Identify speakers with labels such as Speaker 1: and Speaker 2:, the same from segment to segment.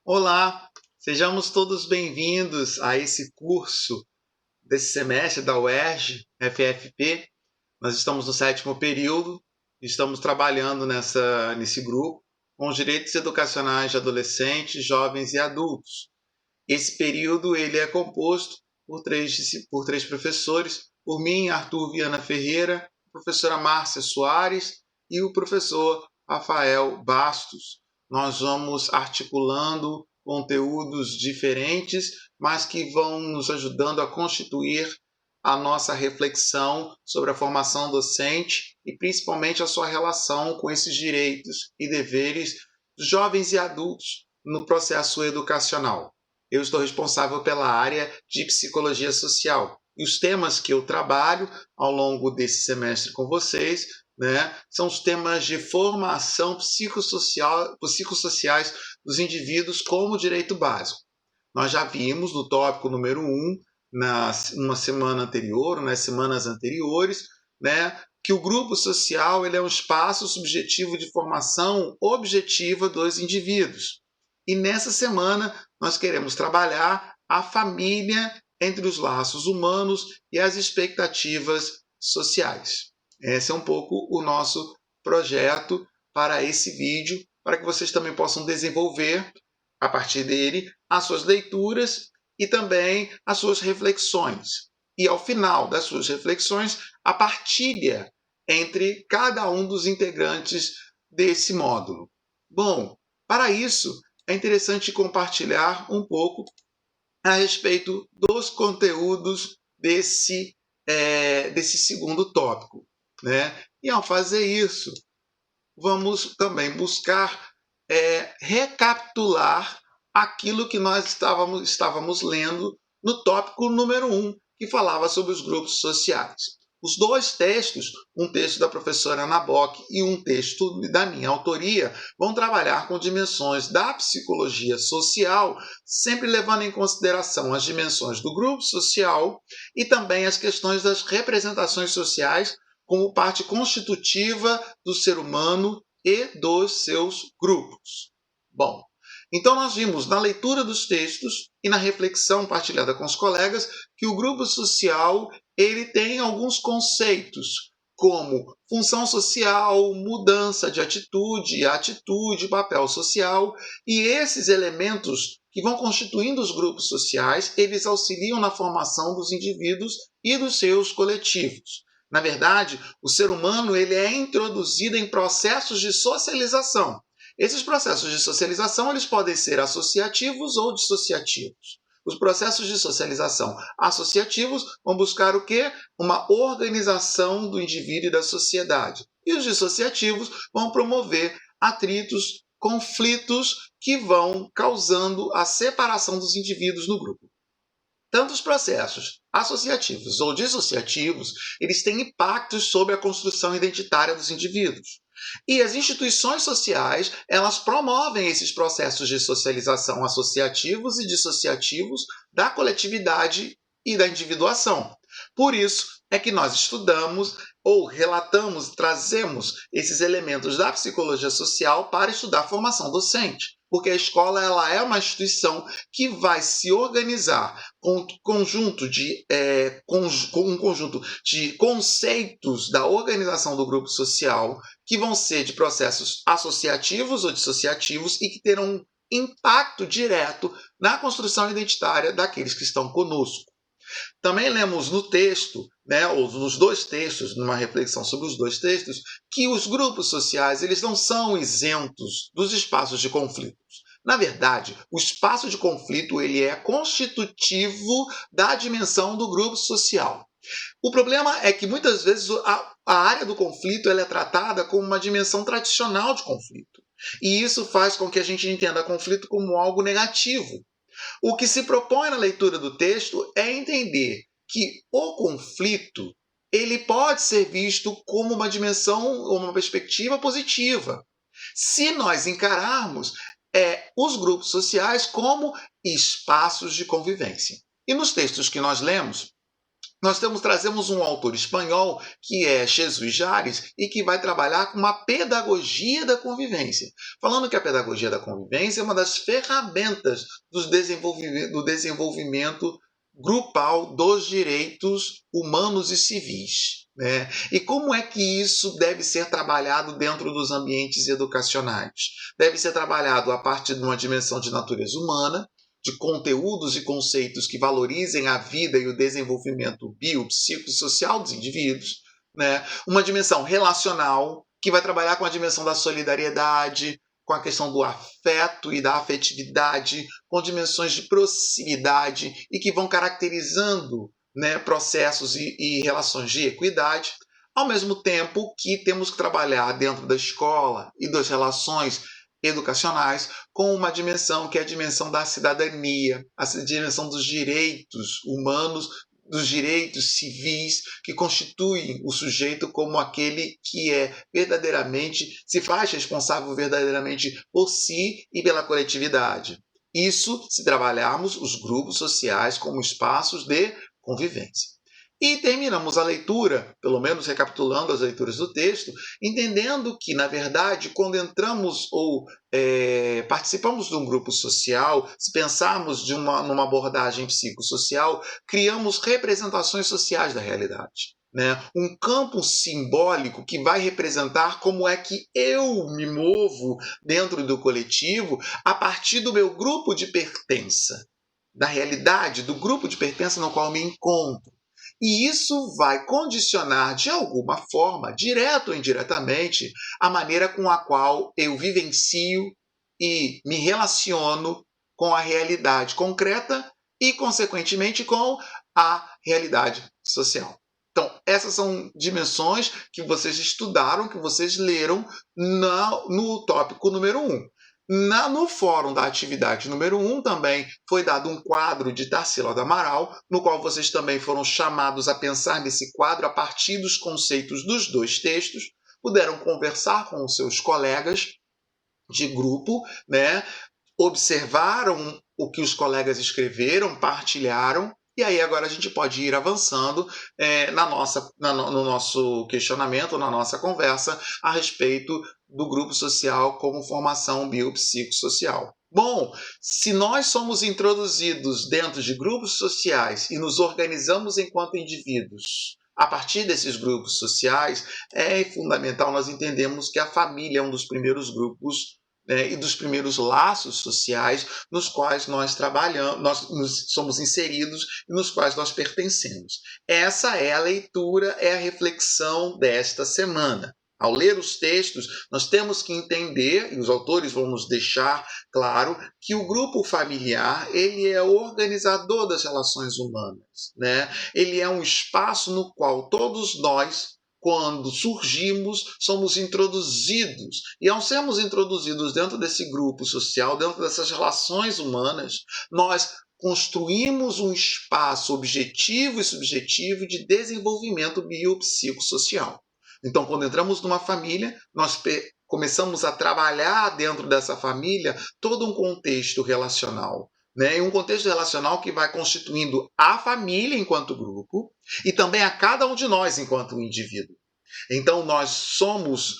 Speaker 1: Olá, sejamos todos bem-vindos a esse curso desse semestre da UERJ, FFP. Nós estamos no 7º período, estamos trabalhando nesse grupo com os direitos educacionais de adolescentes, jovens e adultos. Esse período ele é composto por três professores, por mim, Arthur Viana Ferreira, a professora Márcia Soares e o professor Rafael Bastos. Nós vamos articulando conteúdos diferentes, mas que vão nos ajudando a constituir a nossa reflexão sobre a formação docente e principalmente a sua relação com esses direitos e deveres dos jovens e adultos no processo educacional. Eu estou responsável pela área de psicologia social. E os temas que eu trabalho ao longo desse semestre com vocês, são os temas de formação psicossociais dos indivíduos como direito básico. Nós já vimos no tópico número 1, numa semana anterior, nas semanas anteriores, que o grupo social ele é um espaço subjetivo de formação objetiva dos indivíduos. E nessa semana nós queremos trabalhar a família entre os laços humanos e as expectativas sociais. Esse é um pouco o nosso projeto para esse vídeo, para que vocês também possam desenvolver, a partir dele, as suas leituras e também as suas reflexões. E ao final das suas reflexões, a partilha entre cada um dos integrantes desse módulo. Bom, para isso, é interessante compartilhar um pouco a respeito dos conteúdos desse segundo tópico. E ao fazer isso, vamos também buscar recapitular aquilo que nós estávamos lendo no tópico número 1, que falava sobre os grupos sociais. Os dois textos, um texto da professora Ana Bock e um texto da minha autoria, vão trabalhar com dimensões da psicologia social, sempre levando em consideração as dimensões do grupo social e também as questões das representações sociais como parte constitutiva do ser humano e dos seus grupos. Bom, então nós vimos na leitura dos textos e na reflexão partilhada com os colegas que o grupo social ele tem alguns conceitos como função social, mudança de atitude, papel social, e esses elementos que vão constituindo os grupos sociais, eles auxiliam na formação dos indivíduos e dos seus coletivos. Na verdade, o ser humano ele é introduzido em processos de socialização. Esses processos de socialização eles podem ser associativos ou dissociativos. Os processos de socialização associativos vão buscar o quê? Uma organização do indivíduo e da sociedade. E os dissociativos vão promover atritos, conflitos que vão causando a separação dos indivíduos no grupo. Tanto os processos associativos ou dissociativos, eles têm impactos sobre a construção identitária dos indivíduos. E as instituições sociais, elas promovem esses processos de socialização associativos e dissociativos da coletividade e da individuação. Por isso é que nós estudamos ou relatamos, trazemos esses elementos da psicologia social para estudar a formação docente. Porque a escola ela é uma instituição que vai se organizar com um conjunto de conceitos da organização do grupo social que vão ser de processos associativos ou dissociativos e que terão um impacto direto na construção identitária daqueles que estão conosco. Também lemos no texto, ou nos dois textos, numa reflexão sobre os dois textos, que os grupos sociais eles não são isentos dos espaços de conflitos. Na verdade, o espaço de conflito ele é constitutivo da dimensão do grupo social. O problema é que muitas vezes a área do conflito ela é tratada como uma dimensão tradicional de conflito. E isso faz com que a gente entenda conflito como algo negativo. O que se propõe na leitura do texto é entender que o conflito ele pode ser visto como uma dimensão ou uma perspectiva positiva, se nós encararmos os grupos sociais como espaços de convivência. E nos textos que nós lemos, trazemos um autor espanhol, que é Jesus Jares, e que vai trabalhar com uma pedagogia da convivência. Falando que a pedagogia da convivência é uma das ferramentas do desenvolvimento grupal dos direitos humanos e civis, né? E como é que isso deve ser trabalhado dentro dos ambientes educacionais? Deve ser trabalhado a partir de uma dimensão de natureza humana, de conteúdos e conceitos que valorizem a vida e o desenvolvimento biopsicossocial dos indivíduos, né? Uma dimensão relacional, que vai trabalhar com a dimensão da solidariedade, com a questão do afeto e da afetividade, com dimensões de proximidade e que vão caracterizando, né, processos e relações de equidade, ao mesmo tempo que temos que trabalhar dentro da escola e das relações educacionais com uma dimensão que é a dimensão da cidadania, a dimensão dos direitos humanos, dos direitos civis, que constituem o sujeito como aquele que é verdadeiramente, se faz responsável verdadeiramente por si e pela coletividade. Isso se trabalharmos os grupos sociais como espaços de convivência. E terminamos a leitura, pelo menos recapitulando as leituras do texto, entendendo que, na verdade, quando entramos ou participamos de um grupo social, se pensarmos numa abordagem psicossocial, criamos representações sociais da realidade. Né? Um campo simbólico que vai representar como é que eu me movo dentro do coletivo a partir do meu grupo de pertença, da realidade, do grupo de pertença no qual me encontro. E isso vai condicionar, de alguma forma, direto ou indiretamente, a maneira com a qual eu vivencio e me relaciono com a realidade concreta e, consequentemente, com a realidade social. Então, essas são dimensões que vocês estudaram, que vocês leram no tópico número 1. No fórum da atividade número 1 também foi dado um quadro de Tarsila do Amaral, no qual vocês também foram chamados a pensar nesse quadro a partir dos conceitos dos dois textos, puderam conversar com os seus colegas de grupo, né? Observaram o que os colegas escreveram, partilharam, e aí agora a gente pode ir avançando no nosso questionamento, na nossa conversa a respeito do grupo social como formação biopsicossocial. Bom, se nós somos introduzidos dentro de grupos sociais e nos organizamos enquanto indivíduos a partir desses grupos sociais, é fundamental nós entendemos que a família é um dos primeiros grupos e dos primeiros laços sociais nos quais nós trabalhamos, nós somos inseridos e nos quais nós pertencemos. Essa é a leitura, é a reflexão desta semana. Ao ler os textos, nós temos que entender, e os autores vão nos deixar claro, que o grupo familiar ele é o organizador das relações humanas, né? Ele é um espaço no qual todos nós, quando surgimos, somos introduzidos. E ao sermos introduzidos dentro desse grupo social, dentro dessas relações humanas, nós construímos um espaço objetivo e subjetivo de desenvolvimento biopsicossocial. Então, quando entramos numa família, nós começamos a trabalhar dentro dessa família todo um contexto relacional. Né? E um contexto relacional que vai constituindo a família enquanto grupo e também a cada um de nós enquanto indivíduo. Então, nós somos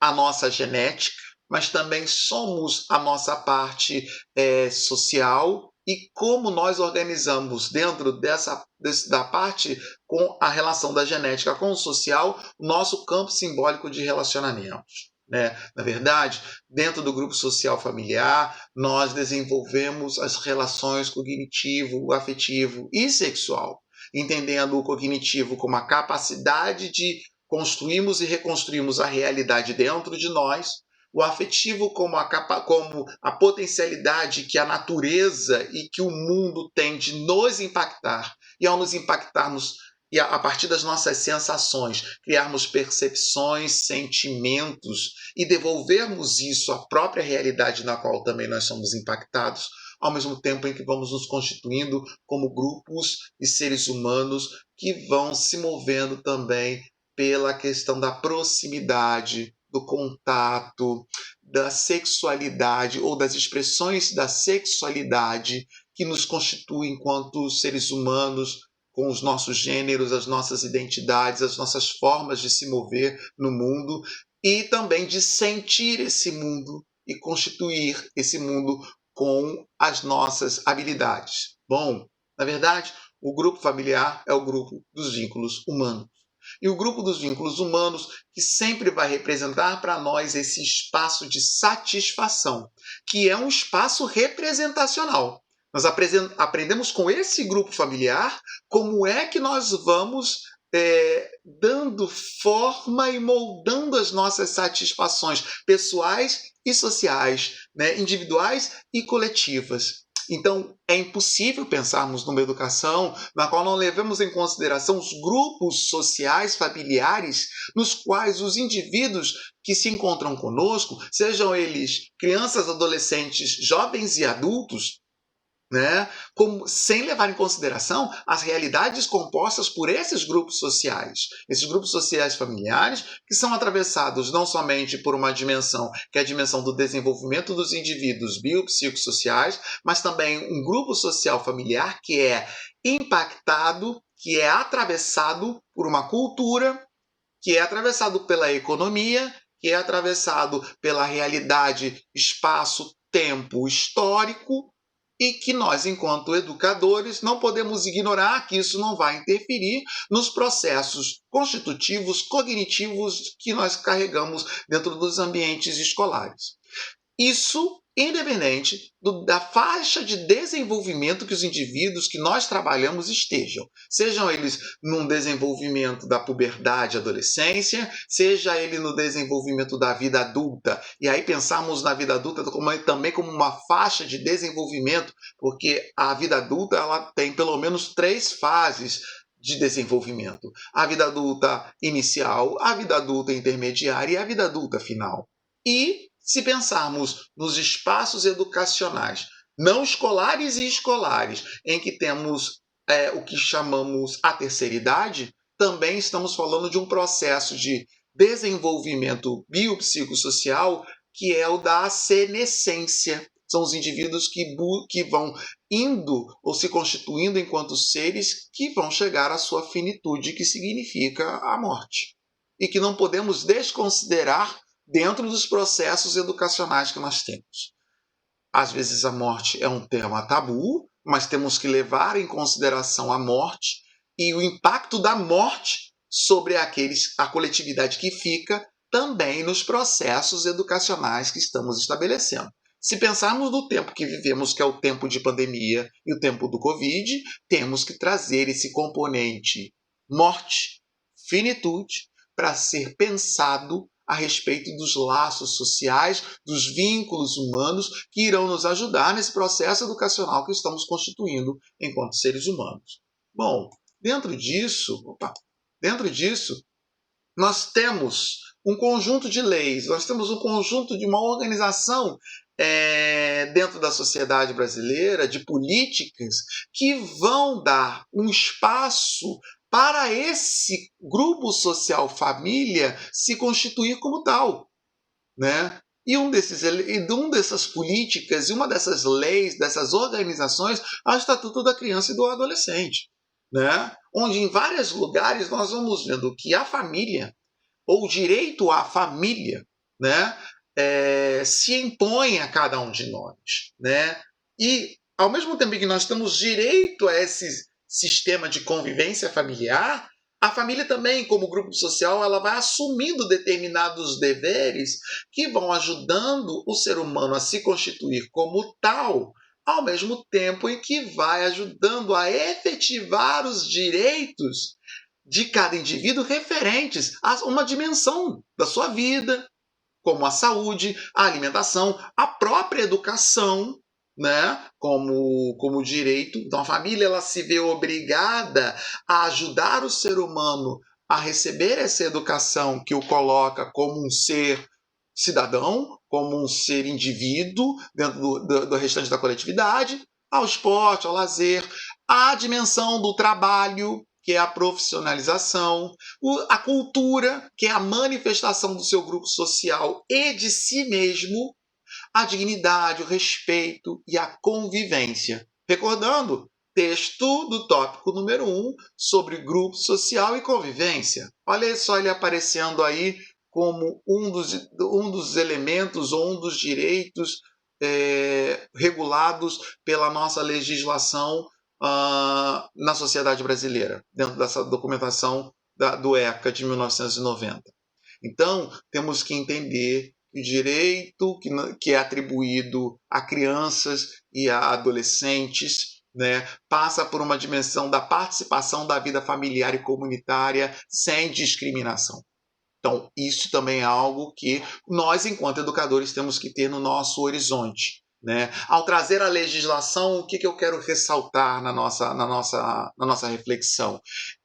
Speaker 1: a nossa genética, mas também somos a nossa parte social e como nós organizamos dentro da parte com a relação da genética com o social, o nosso campo simbólico de relacionamentos. Né? Na verdade, dentro do grupo social familiar, nós desenvolvemos as relações cognitivo, afetivo e sexual, entendendo o cognitivo como a capacidade de construirmos e reconstruirmos a realidade dentro de nós, o afetivo como a potencialidade que a natureza e que o mundo tem de nos impactar, e ao nos impactarmos e a partir das nossas sensações, criarmos percepções, sentimentos e devolvermos isso à própria realidade na qual também nós somos impactados, ao mesmo tempo em que vamos nos constituindo como grupos e seres humanos que vão se movendo também pela questão da proximidade, do contato, da sexualidade ou das expressões da sexualidade que nos constituem enquanto seres humanos com os nossos gêneros, as nossas identidades, as nossas formas de se mover no mundo e também de sentir esse mundo e constituir esse mundo com as nossas habilidades. Bom, na verdade, o grupo familiar é o grupo dos vínculos humanos. E o grupo dos vínculos humanos que sempre vai representar para nós esse espaço de satisfação, que é um espaço representacional. Nós aprendemos com esse grupo familiar como é que nós vamos dando forma e moldando as nossas satisfações pessoais e sociais, né? Individuais e coletivas. Então, é impossível pensarmos numa educação na qual não levemos em consideração os grupos sociais familiares nos quais os indivíduos que se encontram conosco, sejam eles crianças, adolescentes, jovens e adultos, né? Sem levar em consideração as realidades compostas por esses grupos sociais familiares, que são atravessados não somente por uma dimensão, que é a dimensão do desenvolvimento dos indivíduos biopsicossociais, mas também um grupo social familiar que é impactado, que é atravessado por uma cultura, que é atravessado pela economia, que é atravessado pela realidade, espaço, tempo histórico, e que nós, enquanto educadores, não podemos ignorar que isso não vai interferir nos processos constitutivos, cognitivos que nós carregamos dentro dos ambientes escolares. Isso independente da faixa de desenvolvimento que os indivíduos que nós trabalhamos estejam. Sejam eles num desenvolvimento da puberdade e adolescência, seja ele no desenvolvimento da vida adulta. E aí pensamos na vida adulta também como uma faixa de desenvolvimento, porque a vida adulta ela tem pelo menos 3 fases de desenvolvimento. A vida adulta inicial, a vida adulta intermediária e a vida adulta final. E se pensarmos nos espaços educacionais, não escolares e escolares, em que temos o que chamamos a terceira idade, também estamos falando de um processo de desenvolvimento biopsicossocial que é o da senescência. São os indivíduos que vão indo ou se constituindo enquanto seres que vão chegar à sua finitude, que significa a morte. E que não podemos desconsiderar dentro dos processos educacionais que nós temos. Às vezes a morte é um tema tabu, mas temos que levar em consideração a morte e o impacto da morte sobre a coletividade que fica também nos processos educacionais que estamos estabelecendo. Se pensarmos no tempo que vivemos, que é o tempo de pandemia e o tempo do Covid, temos que trazer esse componente morte, finitude, para ser pensado a respeito dos laços sociais, dos vínculos humanos que irão nos ajudar nesse processo educacional que estamos constituindo enquanto seres humanos. Bom, dentro disso, nós temos um conjunto de leis, nós temos um conjunto de uma organização dentro da sociedade brasileira, de políticas que vão dar um espaço para esse grupo social família se constituir como tal, né? E uma dessas políticas, e uma dessas leis, dessas organizações, é o Estatuto da Criança e do Adolescente, né? Onde em vários lugares nós vamos vendo que a família, ou o direito à família, né, se impõe a cada um de nós, né? E ao mesmo tempo que nós temos direito a esse sistema de convivência familiar, a família também, como grupo social, ela vai assumindo determinados deveres que vão ajudando o ser humano a se constituir como tal, ao mesmo tempo em que vai ajudando a efetivar os direitos de cada indivíduo referentes a uma dimensão da sua vida, como a saúde, a alimentação, a própria educação, né? como direito. Então, a família ela se vê obrigada a ajudar o ser humano a receber essa educação que o coloca como um ser cidadão, como um ser indivíduo dentro do restante da coletividade, ao esporte, ao lazer, à dimensão do trabalho, que é a profissionalização, a cultura, que é a manifestação do seu grupo social e de si mesmo, a dignidade, o respeito e a convivência. Recordando texto do tópico número 1 sobre grupo social e convivência. Olha só ele aparecendo aí como um dos elementos ou um dos direitos regulados pela nossa legislação na sociedade brasileira, dentro dessa documentação do ECA de 1990. Então, temos que entender que o direito que é atribuído a crianças e a adolescentes, né, passa por uma dimensão da participação da vida familiar e comunitária sem discriminação. Então, isso também é algo que nós, enquanto educadores, temos que ter no nosso horizonte, né? Ao trazer a legislação, o que eu quero ressaltar na nossa reflexão?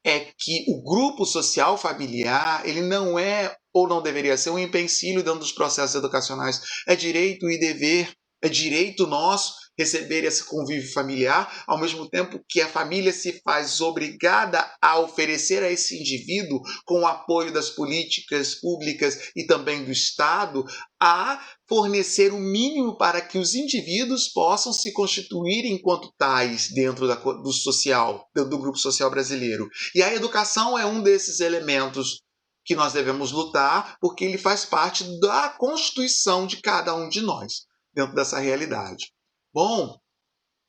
Speaker 1: É que o grupo social familiar, ele não é ou não deveria ser um empecilho dentro dos processos educacionais. É direito e dever, é direito nosso receber esse convívio familiar, ao mesmo tempo que a família se faz obrigada a oferecer a esse indivíduo, com o apoio das políticas públicas e também do Estado, a fornecer o mínimo para que os indivíduos possam se constituir enquanto tais dentro do social, do grupo social brasileiro. E a educação é um desses elementos que nós devemos lutar, porque ele faz parte da constituição de cada um de nós, dentro dessa realidade. Bom,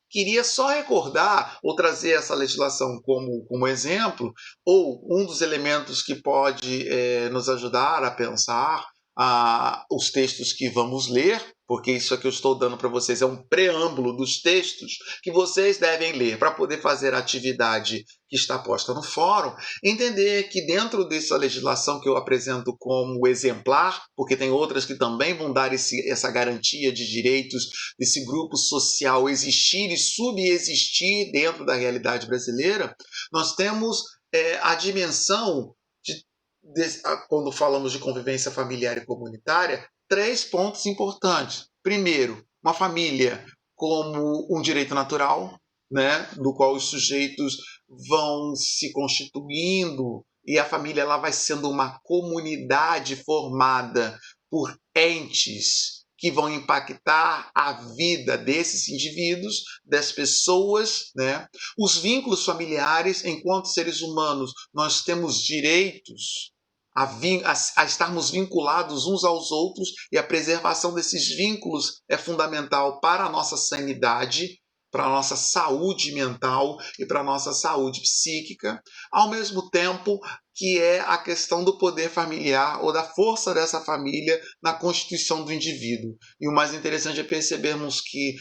Speaker 1: queria só recordar ou trazer essa legislação como exemplo, ou um dos elementos que pode nos ajudar a pensar os textos que vamos ler, porque isso aqui eu estou dando para vocês é um preâmbulo dos textos que vocês devem ler para poder fazer a atividade que está posta no fórum, entender que dentro dessa legislação que eu apresento como exemplar, porque tem outras que também vão dar essa garantia de direitos desse grupo social existir e subexistir dentro da realidade brasileira, nós temos a dimensão quando falamos de convivência familiar e comunitária, 3 pontos importantes. Primeiro, uma família como um direito natural, né, do qual os sujeitos vão se constituindo e a família ela vai sendo uma comunidade formada por entes que vão impactar a vida desses indivíduos, das pessoas, né? Os vínculos familiares, enquanto seres humanos, nós temos direitos a estarmos vinculados uns aos outros, e a preservação desses vínculos é fundamental para a nossa sanidade, para a nossa saúde mental e para a nossa saúde psíquica, ao mesmo tempo que é a questão do poder familiar ou da força dessa família na constituição do indivíduo. E o mais interessante é percebermos que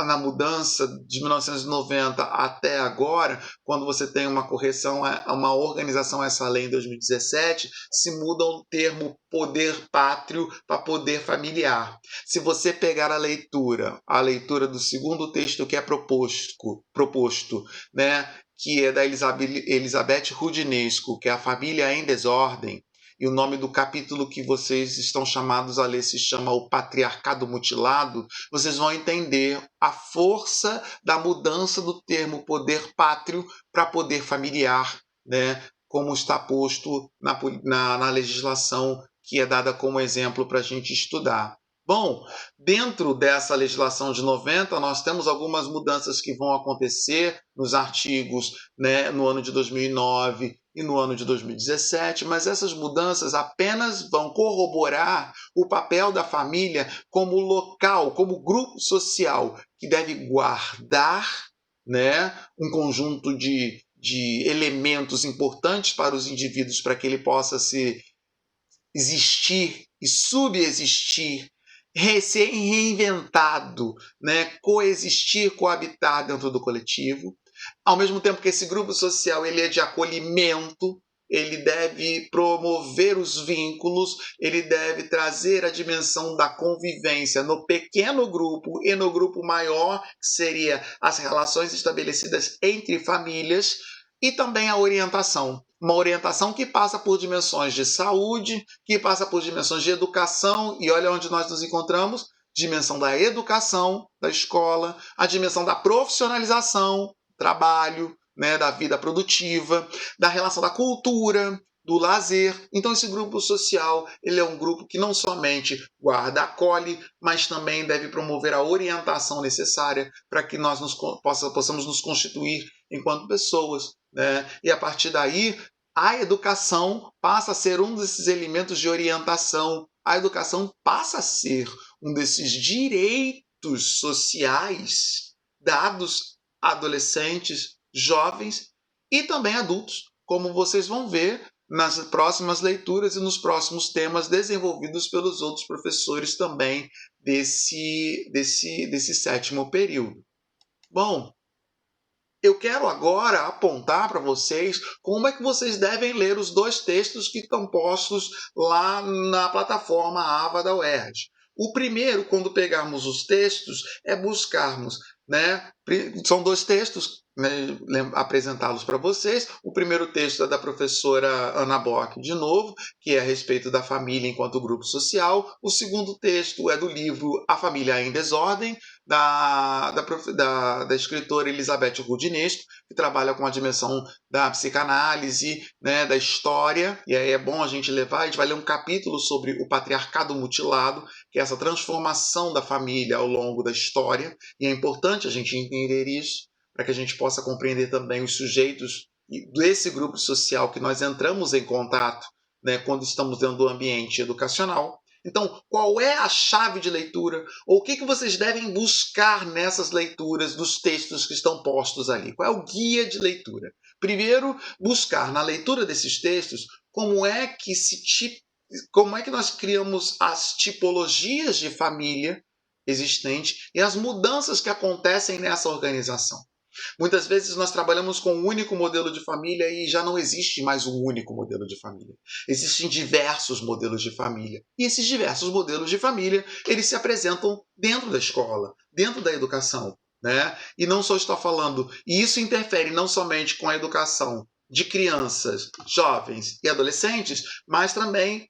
Speaker 1: na mudança de 1990 até agora, quando você tem uma correção, uma organização a essa lei em 2017, se muda o termo poder pátrio para poder familiar. Se você pegar a leitura do segundo texto que é proposto, né, que é da Elizabeth Rudinesco, que é A Família em Desordem, e o nome do capítulo que vocês estão chamados a ler se chama O Patriarcado Mutilado, vocês vão entender a força da mudança do termo poder pátrio para poder familiar, né, como está posto na legislação que é dada como exemplo para a gente estudar. Bom, dentro dessa legislação de 90, nós temos algumas mudanças que vão acontecer nos artigos, né, no ano de 2009 e no ano de 2017, mas essas mudanças apenas vão corroborar o papel da família como local, como grupo social que deve guardar, né, um conjunto de elementos importantes para os indivíduos para que ele possa existir e subexistir, ser reinventado, né? Coexistir, coabitar dentro do coletivo. Ao mesmo tempo que esse grupo social ele é de acolhimento, ele deve promover os vínculos, ele deve trazer a dimensão da convivência no pequeno grupo e no grupo maior, que seria as relações estabelecidas entre famílias, e também a orientação. Uma orientação que passa por dimensões de saúde, que passa por dimensões de educação, e olha onde nós nos encontramos, dimensão da educação, da escola, a dimensão da profissionalização, trabalho, né, da vida produtiva, da relação da cultura, do lazer. Então esse grupo social, ele é um grupo que não somente guarda, acolhe, mas também deve promover a orientação necessária para que nós possamos nos constituir enquanto pessoas, né? E a partir daí, a educação passa a ser um desses elementos de orientação. A educação passa a ser um desses direitos sociais dados a adolescentes, jovens e também adultos, como vocês vão ver nas próximas leituras e nos próximos temas desenvolvidos pelos outros professores também desse sétimo período. Bom, eu quero agora apontar para vocês como é que vocês devem ler os dois textos que estão postos lá na plataforma AVA da UERJ. O primeiro, quando pegarmos os textos, é buscarmos, né? São dois textos, né, apresentá-los para vocês. O primeiro texto é da professora Ana Bock, de novo, que é a respeito da família enquanto grupo social. O segundo texto é do livro A Família em Desordem, da escritora Elizabeth Rudinesco, que trabalha com a dimensão da psicanálise, né, da história, e aí é bom a gente levar, a gente vai ler um capítulo sobre o patriarcado mutilado, que é essa transformação da família ao longo da história, e é importante a gente entender isso, para que a gente possa compreender também os sujeitos desse grupo social que nós entramos em contato, né, quando estamos dentro do ambiente educacional. Então, qual é a chave de leitura? Ou o que vocês devem buscar nessas leituras dos textos que estão postos ali? Qual é o guia de leitura? Primeiro, buscar na leitura desses textos como é que nós criamos as tipologias de família existente e as mudanças que acontecem nessa organização. Muitas vezes nós trabalhamos com um único modelo de família e já não existe mais um único modelo de família. Existem diversos modelos de família. E esses diversos modelos de família, eles se apresentam dentro da escola, dentro da educação, né? E não só estou falando, e isso interfere não somente com a educação de crianças, jovens e adolescentes, mas também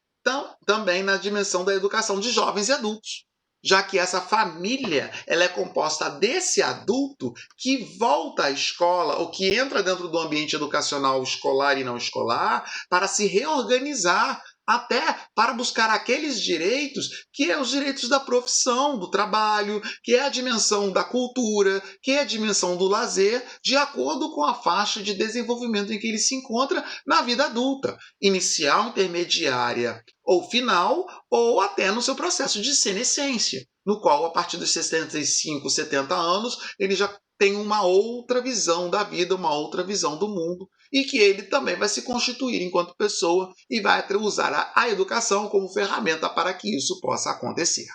Speaker 1: na dimensão da educação de jovens e adultos, já que essa família ela é composta desse adulto que volta à escola ou que entra dentro do ambiente educacional escolar e não escolar para se reorganizar, até para buscar aqueles direitos que é os direitos da profissão, do trabalho, que é a dimensão da cultura, que é a dimensão do lazer, de acordo com a faixa de desenvolvimento em que ele se encontra na vida adulta, inicial, intermediária ou final, ou até no seu processo de senescência, no qual, a partir dos 65, 70 anos, ele já tem uma outra visão da vida, uma outra visão do mundo, e que ele também vai se constituir enquanto pessoa e vai usar a educação como ferramenta para que isso possa acontecer.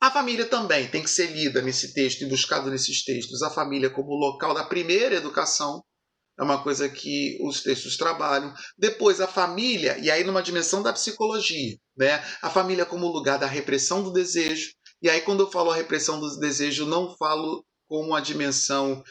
Speaker 1: A família também tem que ser lida nesse texto e buscado nesses textos, a família como local da primeira educação, é uma coisa que os textos trabalham. Depois, a família, e aí numa dimensão da psicologia, né? A família como lugar da repressão do desejo. E aí, quando eu falo a repressão do desejo, não falo como uma dimensão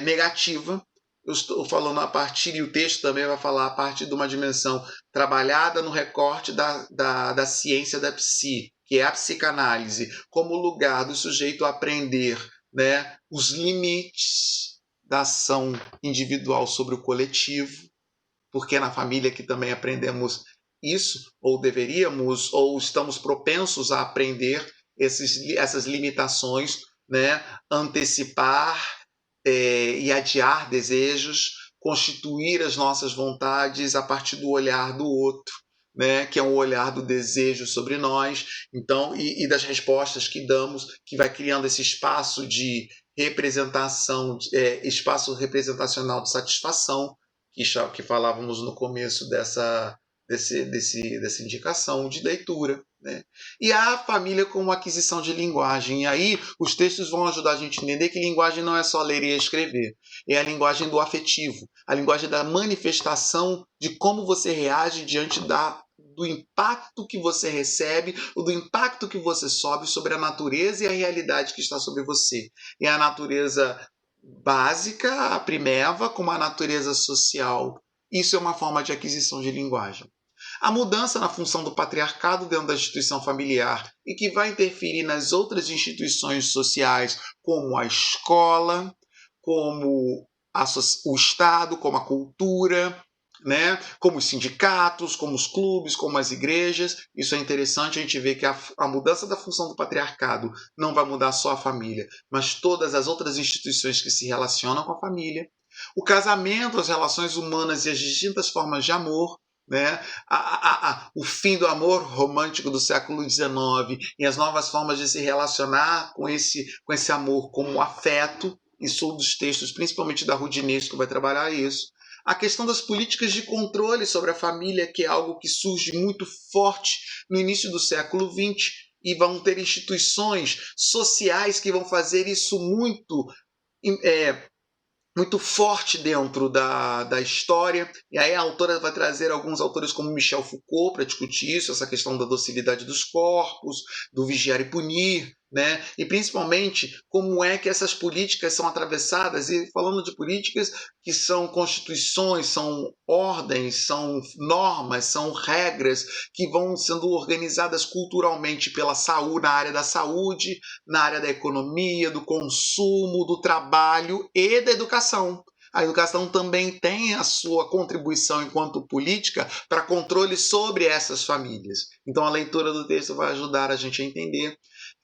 Speaker 1: negativa. Eu estou falando a partir, e o texto também vai falar a partir de uma dimensão trabalhada no recorte da ciência da psi, que é a psicanálise, como lugar do sujeito aprender, né, os limites da ação individual sobre o coletivo, porque é na família que também aprendemos isso, ou deveríamos, ou estamos propensos a aprender essas limitações, né? Antecipar e adiar desejos, constituir as nossas vontades a partir do olhar do outro, né? Que é um olhar do desejo sobre nós, então, e das respostas que damos, que vai criando esse espaço de representação, espaço representacional de satisfação, que falávamos no começo dessa indicação de leitura, né? E a família como aquisição de linguagem. E aí os textos vão ajudar a gente a entender que linguagem não é só ler e escrever, é a linguagem do afetivo, a linguagem da manifestação de como você reage diante do impacto que você recebe, ou do impacto que você sobe sobre a natureza e a realidade que está sobre você. E a natureza básica, a primeva, como a natureza social. Isso é uma forma de aquisição de linguagem. A mudança na função do patriarcado dentro da instituição familiar e que vai interferir nas outras instituições sociais, como a escola, como o Estado, como a cultura, né? Como os sindicatos, como os clubes, como as igrejas. Isso é interessante, a gente vê que a mudança da função do patriarcado não vai mudar só a família, mas todas as outras instituições que se relacionam com a família. O casamento, as relações humanas e as distintas formas de amor, né? O fim do amor romântico do século XIX e as novas formas de se relacionar com esse amor como afeto. Isso é um dos textos, principalmente da Ruth Inês, que vai trabalhar isso. A questão das políticas de controle sobre a família, que é algo que surge muito forte no início do século XX, e vão ter instituições sociais que vão fazer isso muito forte dentro da história. E aí a autora vai trazer alguns autores como Michel Foucault para discutir isso, essa questão da docilidade dos corpos, do vigiar e punir, né? E principalmente como é que essas políticas são atravessadas, e falando de políticas que são constituições, são ordens, são normas, são regras que vão sendo organizadas culturalmente pela saúde, na área da saúde, na área da economia, do consumo, do trabalho e da educação. A educação também tem a sua contribuição enquanto política para controle sobre essas famílias. Então a leitura do texto vai ajudar a gente a entender.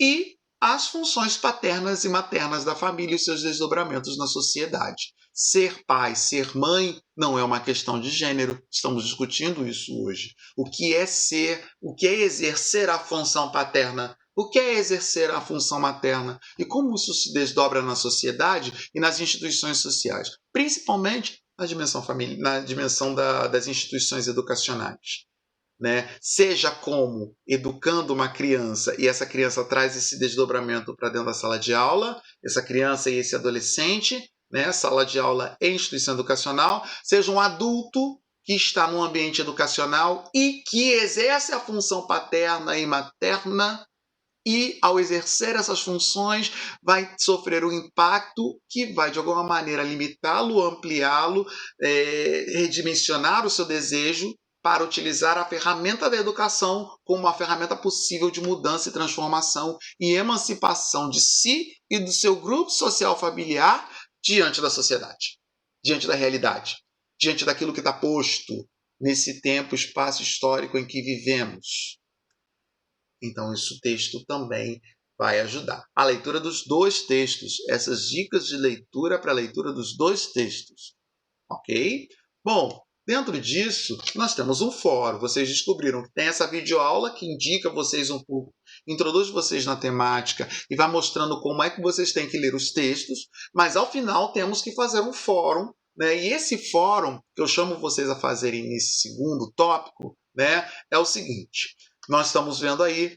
Speaker 1: E as funções paternas e maternas da família e seus desdobramentos na sociedade. Ser pai, ser mãe não é uma questão de gênero, estamos discutindo isso hoje. O que é ser, o que é exercer a função paterna, o que é exercer a função materna e como isso se desdobra na sociedade e nas instituições sociais, principalmente na dimensão família, na dimensão das instituições educacionais. Né? Seja como educando uma criança e essa criança traz esse desdobramento para dentro da sala de aula, essa criança e esse adolescente, né? Sala de aula e instituição educacional, seja um adulto que está no ambiente educacional e que exerce a função paterna e materna e, ao exercer essas funções, vai sofrer um impacto que vai, de alguma maneira, limitá-lo, ampliá-lo, redimensionar o seu desejo para utilizar a ferramenta da educação como uma ferramenta possível de mudança e transformação e emancipação de si e do seu grupo social familiar diante da sociedade, diante da realidade, diante daquilo que está posto nesse tempo, espaço histórico em que vivemos. Então, esse texto também vai ajudar. A leitura dos dois textos, essas dicas de leitura para a leitura dos dois textos. Ok? Bom, dentro disso, nós temos um fórum. Vocês descobriram que tem essa videoaula que indica vocês um pouco, introduz vocês na temática e vai mostrando como é que vocês têm que ler os textos, mas ao final temos que fazer um fórum, né? E esse fórum que eu chamo vocês a fazerem nesse segundo tópico, né, é o seguinte. Nós estamos vendo aí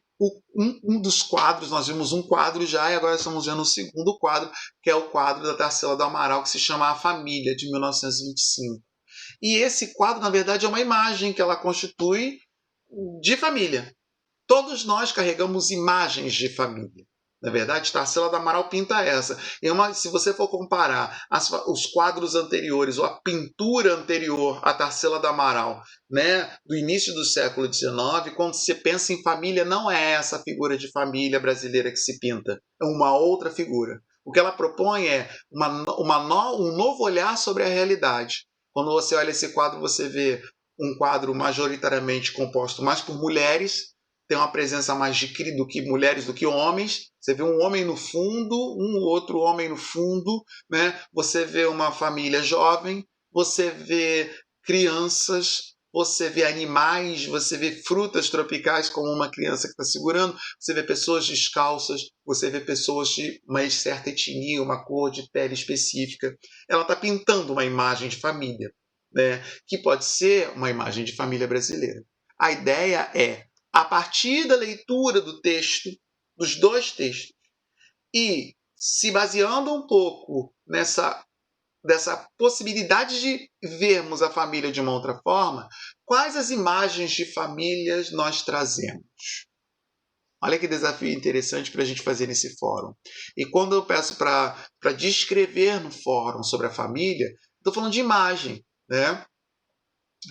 Speaker 1: um dos quadros, nós vimos um quadro já e agora estamos vendo o segundo quadro, que é o quadro da Tarsila do Amaral, que se chama A Família, de 1925. E esse quadro, na verdade, é uma imagem que ela constitui de família. Todos nós carregamos imagens de família. Na verdade, Tarsila do Amaral pinta essa. Se você for comparar os quadros anteriores ou a pintura anterior a Tarsila do Amaral, né, do início do século XIX, quando se pensa em família, não é essa figura de família brasileira que se pinta. É uma outra figura. O que ela propõe é um novo olhar sobre a realidade. Quando você olha esse quadro, você vê um quadro majoritariamente composto mais por mulheres, tem uma presença mais de do que mulheres do que homens. Você vê um homem no fundo, um outro homem no fundo, né? Você vê uma família jovem, você vê crianças, você vê animais, você vê frutas tropicais como uma criança que está segurando, você vê pessoas descalças, você vê pessoas de uma certa etnia, uma cor de pele específica. Ela está pintando uma imagem de família, né? Que pode ser uma imagem de família brasileira. A ideia é, a partir da leitura do texto, dos dois textos, e se baseando um pouco dessa possibilidade de vermos a família de uma outra forma, quais as imagens de famílias nós trazemos? Olha que desafio interessante para a gente fazer nesse fórum. E quando eu peço para descrever no fórum sobre a família, estou falando de imagem, né?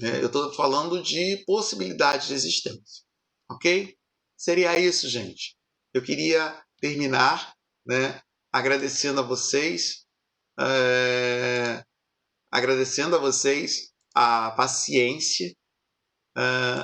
Speaker 1: Eu estou falando de possibilidades de existência. Ok? Seria isso, gente. Eu queria terminar, né, agradecendo a vocês, agradecendo a vocês a paciência,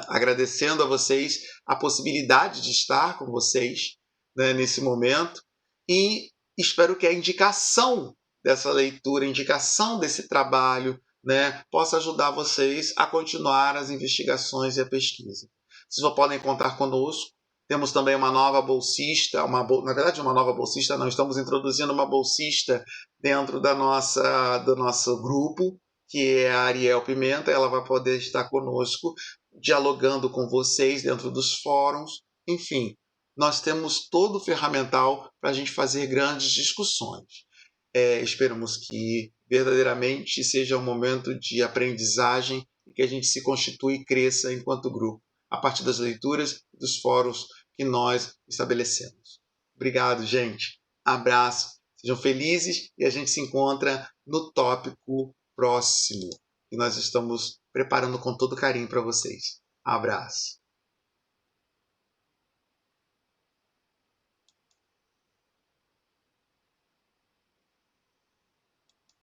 Speaker 1: agradecendo a vocês a possibilidade de estar com vocês, né, nesse momento, e espero que a indicação dessa leitura, a indicação desse trabalho, né, possa ajudar vocês a continuar as investigações e a pesquisa. Vocês só podem contar conosco. Temos também uma nova bolsista, na verdade uma nova bolsista, não, estamos introduzindo uma bolsista dentro do nosso grupo, que é a Ariel Pimenta. Ela vai poder estar conosco, dialogando com vocês dentro dos fóruns. Enfim, nós temos todo o ferramental para a gente fazer grandes discussões. Esperamos que verdadeiramente seja um momento de aprendizagem e que a gente se constitui e cresça enquanto grupo, a partir das leituras e dos fóruns que nós estabelecemos. Obrigado, gente. Abraço. Sejam felizes e a gente se encontra no tópico próximo, que nós estamos preparando com todo carinho para vocês. Abraço.